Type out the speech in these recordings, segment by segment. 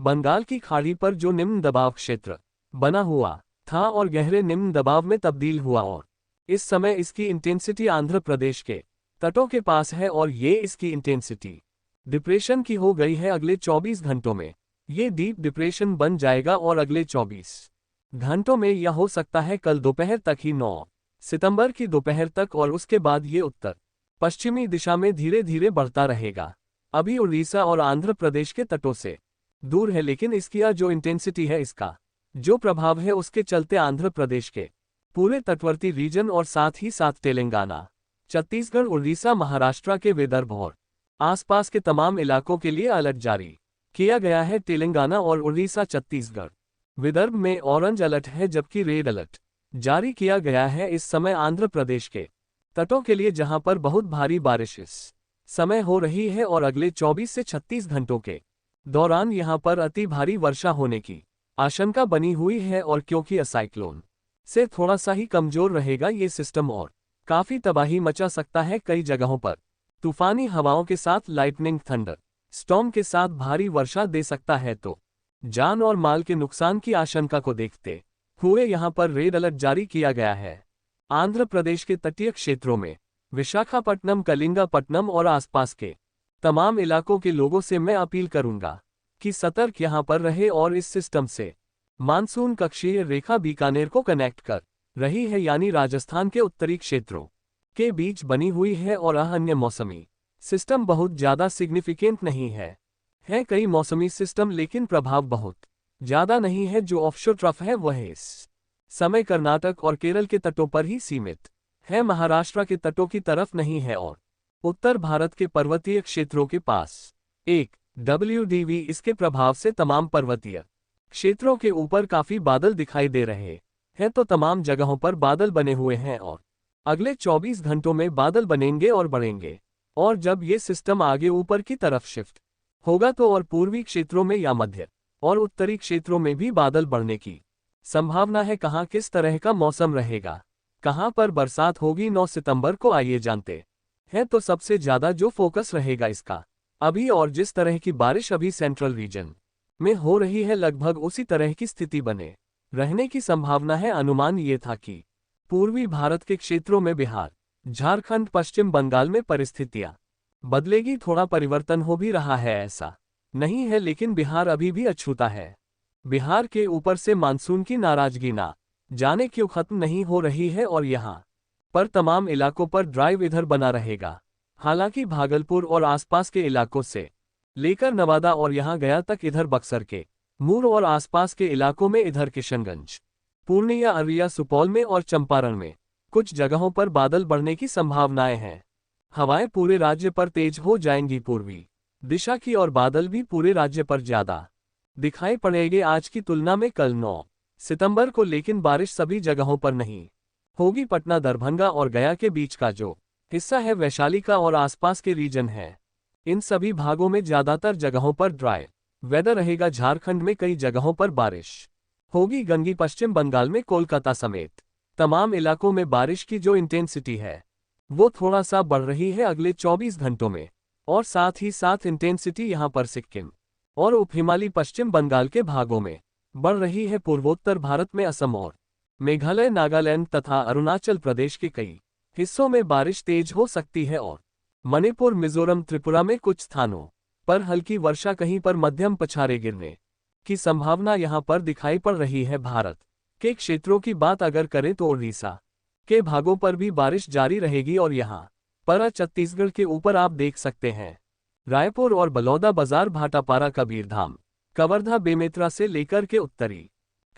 बंगाल की खाड़ी पर जो निम्न दबाव क्षेत्र बना हुआ था और गहरे निम्न दबाव में तब्दील हुआ और इस समय इसकी इंटेंसिटी आंध्र प्रदेश के तटों के पास है और ये इसकी इंटेंसिटी डिप्रेशन की हो गई है। अगले 24 घंटों में ये डीप डिप्रेशन बन जाएगा और अगले 24 घंटों में यह हो सकता है कल दोपहर तक ही 9 सितंबर की दोपहर तक, और उसके बाद ये उत्तर पश्चिमी दिशा में धीरे धीरे बढ़ता रहेगा। अभी उड़ीसा और आंध्र प्रदेश के तटों से दूर है, लेकिन इसकी जो इंटेंसिटी है, इसका जो प्रभाव है, उसके चलते आंध्र प्रदेश के पूरे तटवर्ती रीजन और साथ ही साथ तेलंगाना, छत्तीसगढ़, उड़ीसा, महाराष्ट्र के विदर्भ और आसपास के तमाम इलाकों के लिए अलर्ट जारी किया गया है। तेलंगाना और उड़ीसा, छत्तीसगढ़, विदर्भ में ऑरेंज अलर्ट है, जबकि रेड अलर्ट जारी किया गया है इस समय आंध्र प्रदेश के तटों के लिए, जहां पर बहुत भारी बारिश इस समय हो रही है और अगले 24 से 36 घंटों के दौरान यहां पर अति भारी वर्षा होने की आशंका बनी हुई है। और क्योंकि साइक्लोन से थोड़ा सा ही कमजोर रहेगा ये सिस्टम और काफी तबाही मचा सकता है कई जगहों पर। तूफानी हवाओं के साथ लाइटनिंग, थंडर स्टॉर्म के साथ भारी वर्षा दे सकता है, तो जान और माल के नुकसान की आशंका को देखते हुए यहां पर रेड अलर्ट जारी किया गया है। आंध्र प्रदेश के तटीय क्षेत्रों में विशाखापट्टनम, कलिंगापट्टनम और आसपास के तमाम इलाकों के लोगों से मैं अपील करूंगा कि सतर्क यहां पर रहे और इस सिस्टम से मानसून कक्षीय रेखा बीकानेर को कनेक्ट कर रही है, यानी राजस्थान के उत्तरी क्षेत्रों के बीच बनी हुई है। और अन्य मौसमी सिस्टम बहुत ज्यादा सिग्निफिकेंट नहीं है कई मौसमी सिस्टम, लेकिन प्रभाव बहुत ज्यादा नहीं है। जो ऑफशोर ट्रफ है वह इस समय कर्नाटक और केरल के तटों पर ही सीमित है, महाराष्ट्र के तटों की तरफ नहीं है और उत्तर भारत के पर्वतीय क्षेत्रों के पास एक WDV इसके प्रभाव से तमाम पर्वतीय क्षेत्रों के ऊपर काफी बादल दिखाई दे रहे हैं, तो तमाम जगहों पर बादल बने हुए हैं और अगले 24 घंटों में बादल बनेंगे और बढ़ेंगे। और जब ये सिस्टम आगे ऊपर की तरफ शिफ्ट होगा तो और पूर्वी क्षेत्रों में या मध्य और उत्तरी क्षेत्रों में भी बादल बढ़ने की संभावना है। कहां किस तरह का मौसम रहेगा, कहां पर बरसात होगी 9 सितंबर को, आइए जानते हैं। तो सबसे ज्यादा जो फोकस रहेगा इसका अभी, और जिस तरह की बारिश अभी सेंट्रल रीजन में हो रही है, लगभग उसी तरह की स्थिति बने रहने की संभावना है। अनुमान ये था कि पूर्वी भारत के क्षेत्रों में बिहार, झारखंड, पश्चिम बंगाल में परिस्थितियां बदलेगी, थोड़ा परिवर्तन हो भी रहा है, ऐसा नहीं है, लेकिन बिहार अभी भी अछूता है। बिहार के ऊपर से मानसून की नाराजगी ना जाने क्यों खत्म नहीं हो रही है और यहां पर तमाम इलाकों पर ड्राइव इधर बना रहेगा। हालांकि भागलपुर और आसपास के इलाकों से लेकर नवादा और यहां गया तक, इधर बक्सर के मूर और आसपास के इलाकों में, इधर किशनगंज, पूर्णिया, अररिया, सुपौल में और चंपारण में कुछ जगहों पर बादल बढ़ने की संभावनाएं हैं। हवाएं पूरे राज्य पर तेज हो जाएंगी पूर्वी दिशा की, और बादल भी पूरे राज्य पर ज्यादा दिखाई पड़ेंगे आज की तुलना में कल 9 सितंबर को। लेकिन बारिश सभी जगहों पर नहीं होगी। पटना, दरभंगा और गया के बीच का जो हिस्सा है, वैशाली का और आसपास के रीजन है, इन सभी भागों में ज्यादातर जगहों पर ड्राई वेदर रहेगा। झारखंड में कई जगहों पर बारिश होगी। गंगी, पश्चिम बंगाल में कोलकाता समेत तमाम इलाकों में बारिश की जो इंटेंसिटी है वो थोड़ा सा बढ़ रही है अगले 24 घंटों में, और साथ ही साथ इंटेंसिटी यहां पर सिक्किम और उप हिमालयी पश्चिम बंगाल के भागों में बढ़ रही है। पूर्वोत्तर भारत में असम और मेघालय, नागालैंड तथा अरुणाचल प्रदेश के कई हिस्सों में बारिश तेज हो सकती है, और मणिपुर, मिजोरम, त्रिपुरा में कुछ स्थानों पर हल्की वर्षा, कहीं पर मध्यम पछाड़े गिरने की संभावना यहां पर दिखाई पड़ रही है। भारत के क्षेत्रों की बात अगर करें तो उड़ीसा के भागों पर भी बारिश जारी रहेगी, और यहां पर छत्तीसगढ़ के ऊपर आप देख सकते हैं रायपुर और बलौदा बाजार, भाटापारा, कबीरधाम, कवर्धा, बेमेतरा से लेकर के उत्तरी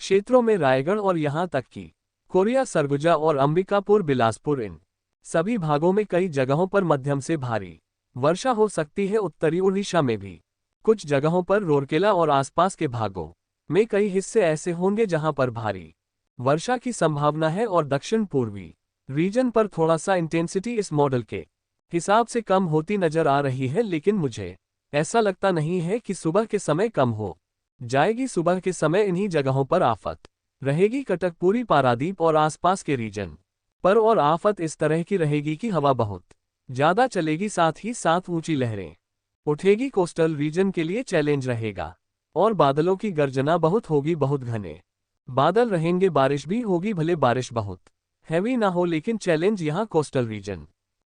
क्षेत्रों में रायगढ़ और यहां तक कि कोरिया, सरगुजा और अंबिकापुर, बिलासपुर, इन सभी भागों में कई जगहों पर मध्यम से भारी वर्षा हो सकती है। उत्तरी उड़ीसा में भी कुछ जगहों पर, रोरकेला और आसपास के भागों में कई हिस्से ऐसे होंगे जहां पर भारी वर्षा की संभावना है। और दक्षिण पूर्वी रीजन पर थोड़ा सा इंटेंसिटी इस मॉडल के हिसाब से कम होती नजर आ रही है, लेकिन मुझे ऐसा लगता नहीं है कि सुबह के समय कम हो जाएगी। सुबह के समय इन्हीं जगहों पर आफत रहेगी, कटक, पुरी, पारादीप और आसपास के रीजन पर, और आफत इस तरह की रहेगी कि हवा बहुत ज्यादा चलेगी, साथ ही साथ ऊंची लहरें उठेगी। कोस्टल रीजन के लिए चैलेंज रहेगा। और बादलों की गर्जना बहुत होगी, बहुत घने बादल रहेंगे, बारिश भी होगी, भले बारिश बहुत हैवी ना हो, लेकिन चैलेंज यहाँ कोस्टल रीजन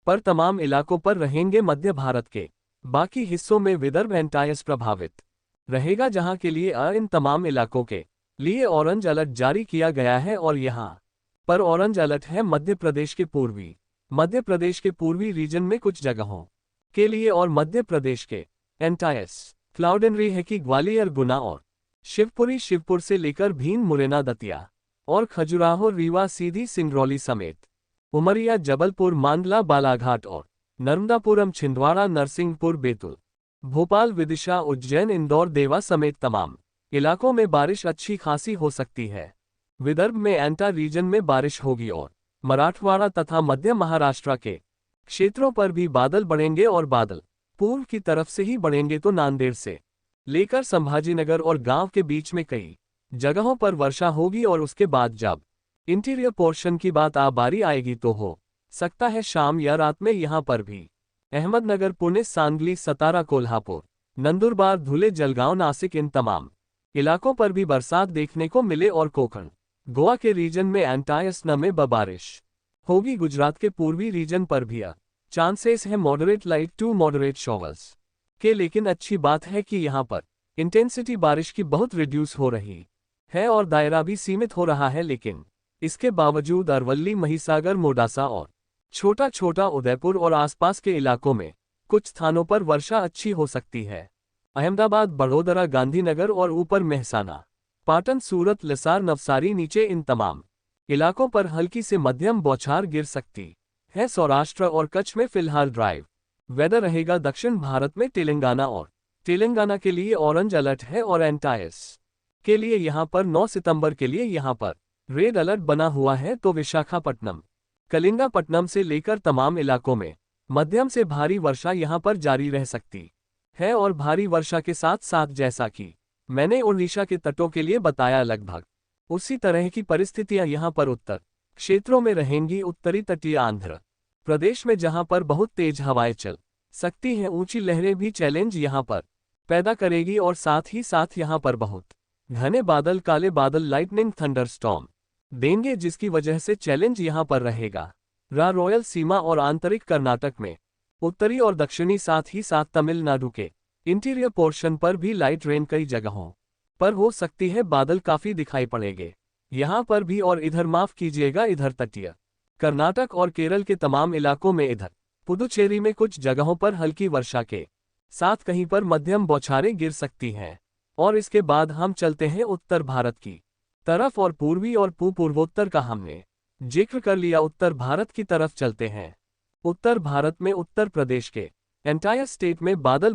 पर तमाम इलाकों पर रहेंगे। मध्य भारत के बाकी हिस्सों में विदर्भ एंटायस प्रभावित रहेगा, जहां के लिए इन तमाम इलाकों के लिए ऑरेंज अलर्ट जारी किया गया है। और यहाँ पर ऑरेंज अलर्ट है मध्य प्रदेश के पूर्वी रीजन में कुछ जगहों के लिए, और मध्य प्रदेश के एंटायस क्लाउडनरी है कि ग्वालियर, गुना और शिवपुर से लेकर भीन, मुरैना, दतिया और खजुराहो, रीवा, सीधी, सिंगरौली समेत उमरिया, जबलपुर, मांडला, बालाघाट और नर्मदापुरम, छिंदवाड़ा, नरसिंहपुर, बैतूल, भोपाल, विदिशा, उज्जैन, इंदौर, देवा समेत तमाम इलाकों में बारिश अच्छी खासी हो सकती है। विदर्भ में एंटा रीजन में बारिश होगी और मराठवाड़ा तथा मध्य महाराष्ट्र के क्षेत्रों पर भी बादल बढ़ेंगे, और बादल पूर्व की तरफ से ही बढ़ेंगे तो नांदेड़ से लेकर संभाजीनगर और गांव के बीच में कई जगहों पर वर्षा होगी। और उसके बाद जब इंटीरियर पोर्शन की बात बारी आएगी तो हो सकता है शाम या रात में यहां पर भी अहमदनगर, पुणे, सांगली, सतारा, कोल्हापुर, नंदुरबार, धुले, जलगांव, नासिक, इन तमाम इलाकों पर भी बरसात देखने को मिले। और कोंकण, गोवा के रीजन में एंटायस न में बारिश होगी। गुजरात के पूर्वी रीजन पर भी चांसेस है moderate light to moderate showers के, लेकिन अच्छी बात है कि यहां पर इंटेंसिटी बारिश की बहुत रिड्यूस हो रही है और दायरा भी सीमित हो रहा है। लेकिन इसके बावजूद अरवल्ली, महिसागर, मोडासा और छोटा छोटा उदयपुर और आसपास के इलाकों में कुछ स्थानों पर वर्षा अच्छी हो सकती है। अहमदाबाद, बड़ोदरा, गांधीनगर और ऊपर मेहसाना, पाटन, सूरत, लिसार, नवसारी, नीचे, इन तमाम इलाकों पर हल्की से मध्यम बौछार गिर सकती है। सौराष्ट्र और कच्छ में फिलहाल ड्राइव वेदर रहेगा। दक्षिण भारत में तेलंगाना के लिए ऑरेंज अलर्ट है, और एंटायस के लिए यहां पर 9 सितंबर के लिए यहां पर रेड अलर्ट बना हुआ है। तो विशाखापट्टनम, कलिंगापट्टनम से लेकर तमाम इलाकों में मध्यम से भारी वर्षा यहां पर जारी रह सकती है, और भारी वर्षा के साथ साथ, जैसा कि मैंने ओडिशा के तटों के लिए बताया, लगभग उसी तरह की परिस्थितियां यहां पर उत्तर क्षेत्रों में रहेंगी। उत्तरी तटीय आंध्र प्रदेश में जहां पर बहुत तेज हवाएं चल सकती हैं, ऊंची लहरें भी चैलेंज यहां पर पैदा करेगी, और साथ ही साथ यहां पर बहुत घने बादल, काले बादल, लाइटनिंग, थंडरस्टॉर्म देंगे, जिसकी वजह से चैलेंज यहां पर रहेगा। रॉयल सीमा और आंतरिक कर्नाटक में उत्तरी और दक्षिणी, साथ ही साथ तमिलनाडु के इंटीरियर पोर्शन पर भी लाइट रेन कई जगहों पर हो सकती है। बादल काफी दिखाई पड़ेंगे यहां पर भी, और इधर माफ कीजिएगा, इधर तटीय कर्नाटक और केरल के तमाम इलाकों में, इधर पुदुचेरी में कुछ जगहों पर हल्की वर्षा के साथ कहीं पर मध्यम बौछारें गिर सकती हैं। और इसके बाद हम चलते हैं उत्तर भारत की तरफ, और पूर्वी और पूर्वोत्तर का हमने जिक्र कर लिया। उत्तर भारत की तरफ चलते हैं। उत्तर भारत में उत्तर प्रदेश के एंटायर स्टेट में बादल